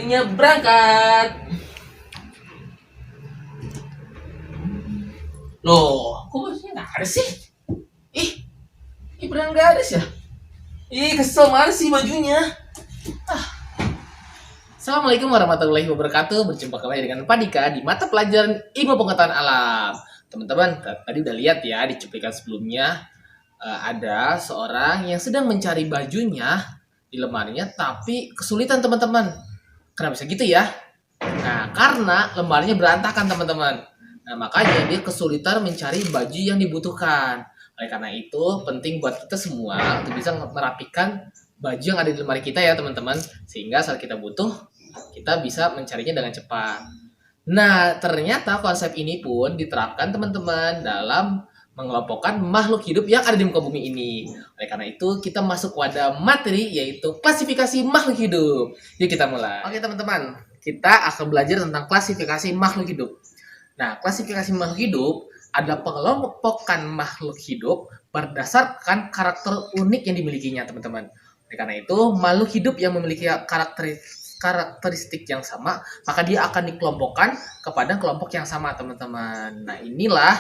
Waktunya berangkat. Loh, kok bajunya nggak ada sih? Ih, Ibran nggak ada sih ya? Ih, kesel mana sih bajunya? Ah. Assalamualaikum warahmatullahi wabarakatuh. Berjumpa kembali dengan Padika di mata pelajaran Ilmu Pengetahuan Alam. Teman-teman, tadi udah lihat ya di cuplikan sebelumnya ada seorang yang sedang mencari bajunya di lemarinya tapi kesulitan teman-teman. Kenapa bisa gitu ya? Nah, karena lemarinya berantakan teman-teman. Nah, makanya dia kesulitan mencari baju yang dibutuhkan. Oleh karena itu, penting buat kita semua untuk bisa merapikan baju yang ada di lemari kita ya teman-teman. Sehingga saat kita butuh, kita bisa mencarinya dengan cepat. Nah, ternyata konsep ini pun diterapkan teman-teman dalam mengelompokkan makhluk hidup yang ada di muka bumi ini. Oleh karena itu, kita masuk pada materi yaitu klasifikasi makhluk hidup. Yuk kita mulai. Oke teman-teman, kita akan belajar tentang klasifikasi makhluk hidup. Nah, klasifikasi makhluk hidup adalah pengelompokan makhluk hidup berdasarkan karakter unik yang dimilikinya teman-teman. Oleh karena itu, makhluk hidup yang memiliki karakteristik yang sama, maka dia akan dikelompokkan kepada kelompok yang sama teman-teman. Nah, inilah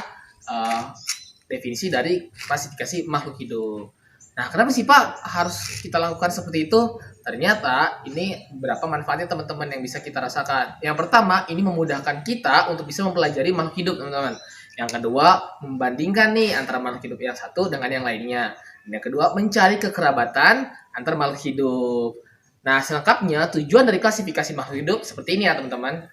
definisi dari klasifikasi makhluk hidup. Nah, kenapa sih Pak harus kita lakukan seperti itu? Ternyata ini beberapa manfaatnya teman-teman yang bisa kita rasakan. Yang pertama, ini memudahkan kita untuk bisa mempelajari makhluk hidup teman-teman. Yang kedua, membandingkan nih antara makhluk hidup yang satu dengan yang lainnya. Dan yang kedua, mencari kekerabatan antar makhluk hidup. Nah, selengkapnya tujuan dari klasifikasi makhluk hidup seperti ini ya teman-teman.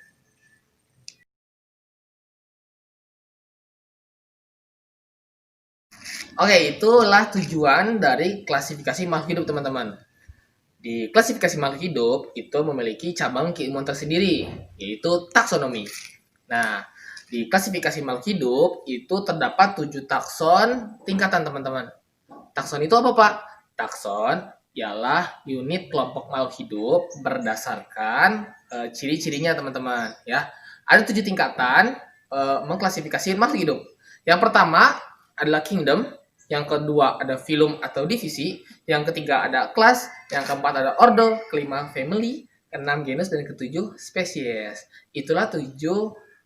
Oke, itulah tujuan dari klasifikasi makhluk hidup teman-teman. Di klasifikasi makhluk hidup itu memiliki cabang keilmuan tersendiri, yaitu taksonomi. Nah, di klasifikasi makhluk hidup itu terdapat 7 takson tingkatan teman-teman. Takson itu apa Pak? Takson ialah unit kelompok makhluk hidup berdasarkan ciri-cirinya teman-teman. Ya, ada 7 tingkatan mengklasifikasi makhluk hidup. Yang pertama adalah kingdom, yang kedua ada filum atau divisi, yang ketiga ada kelas, yang keempat ada ordo, kelima family, keenam genus, dan ketujuh spesies. Itulah 7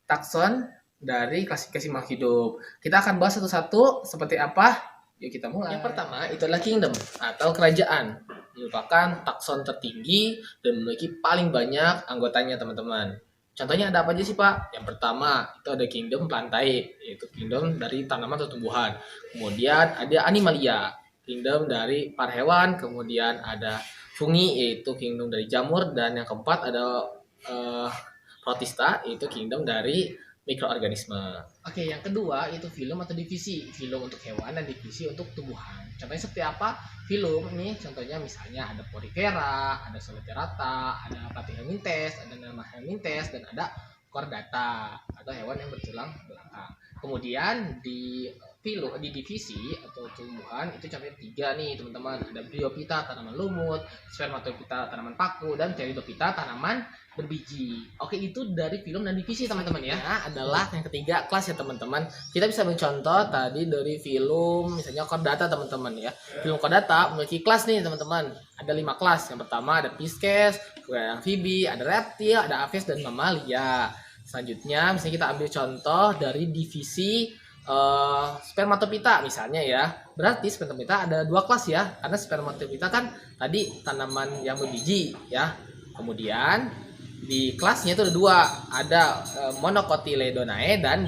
takson dari klasifikasi makhluk hidup. Kita akan bahas satu-satu seperti apa. Yuk kita mulai. Yang pertama itu adalah kingdom atau kerajaan. Merupakan takson tertinggi dan memiliki paling banyak anggotanya teman-teman. Contohnya ada apa aja sih Pak? Yang pertama itu ada kingdom plantae, yaitu kingdom dari tanaman atau tumbuhan. Kemudian ada animalia, kingdom dari para hewan. Kemudian ada fungi, yaitu kingdom dari jamur. Dan yang keempat ada protista, yaitu kingdom dari mikroorganisme. Oke, yang kedua itu filum atau divisi. Filum untuk hewan dan divisi untuk tumbuhan. Contohnya seperti apa? Filum ini contohnya misalnya ada Porifera, ada Soleterata, ada Platyhelminthes, ada Nemahelminthes, dan ada Chordata atau hewan yang bertulang belakang. Kemudian di filum, di divisi atau tumbuhan itu contohnya 3 nih teman-teman. Ada Bryophyta, tanaman lumut, Spermatophyta, tanaman paku, dan Pteridophyta, tanaman berbiji. Oke, itu dari film dan divisi teman-teman ya. Adalah yang ketiga kelas ya teman-teman. Kita bisa mencontoh tadi dari film misalnya Chordata teman-teman ya. Film Chordata memiliki kelas nih teman-teman. Ada 5 kelas. Yang pertama ada Pisces, kemudian amfibi, ada reptil, ada aves, dan mamalia. Selanjutnya misalnya kita ambil contoh dari divisi Spermatophyta misalnya ya. Berarti Spermatophyta ada 2 kelas ya. Karena Spermatophyta kan tadi tanaman yang berbiji ya. Kemudian di kelasnya itu ada 2, ada Monocotyledonae dan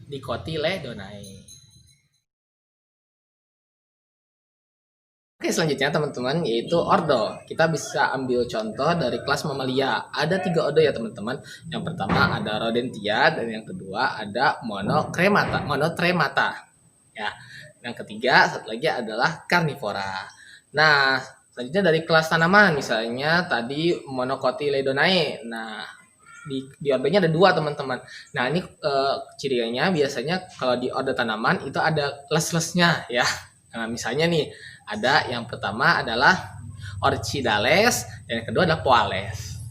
Dicotyledonae. Oke, selanjutnya teman-teman yaitu ordo. Kita bisa ambil contoh dari kelas mamalia. Ada 3 ordo ya teman-teman. Yang pertama ada Rodentia, dan yang kedua ada Monotremata. Ya. Yang ketiga satu lagi adalah Carnivora. Nah, selanjutnya dari kelas tanaman, misalnya tadi Monocotyledonae. Nah, di ordonya ada 2 teman-teman. Nah, ini cirinya biasanya kalau di ordo tanaman itu ada les-lesnya ya. Nah, misalnya nih ada yang pertama adalah Orchidales dan yang kedua adalah Poales.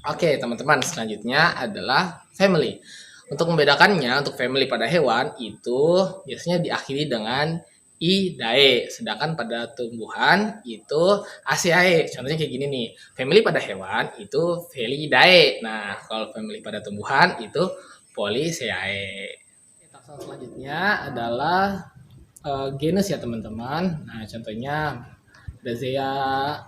Oke, teman-teman, selanjutnya adalah family. Untuk membedakannya, untuk family pada hewan itu biasanya diakhiri dengan Felidae. Sedangkan pada tumbuhan itu Aciae. Contohnya kayak gini nih. Family pada hewan itu Felidae. Nah, kalau family pada tumbuhan itu Polyciae. Takson selanjutnya adalah genus ya teman-teman. Nah, contohnya ada Zea,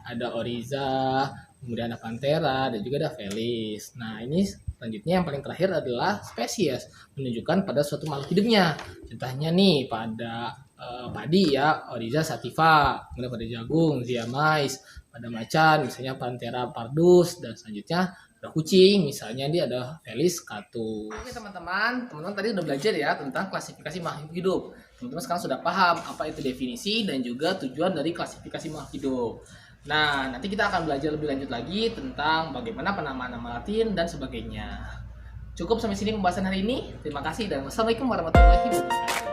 ada Oriza, kemudian ada Panthera, dan juga ada Felis. Nah, ini selanjutnya yang paling terakhir adalah spesies, menunjukkan pada suatu makhluk hidupnya. Contohnya nih pada padi ya, Oriza sativa, kemudian pada jagung, Zea mais, pada macan misalnya Panthera pardus, dan selanjutnya ada kucing, misalnya dia ada Felis catus. Oke teman-teman tadi udah belajar ya tentang klasifikasi makhluk hidup. Teman-teman sekarang sudah paham apa itu definisi dan juga tujuan dari klasifikasi makhluk hidup. Nah, nanti kita akan belajar lebih lanjut lagi tentang bagaimana penamaan nama Latin dan sebagainya. Cukup sampai sini pembahasan hari ini. Terima kasih dan wassalamualaikum warahmatullahi wabarakatuh.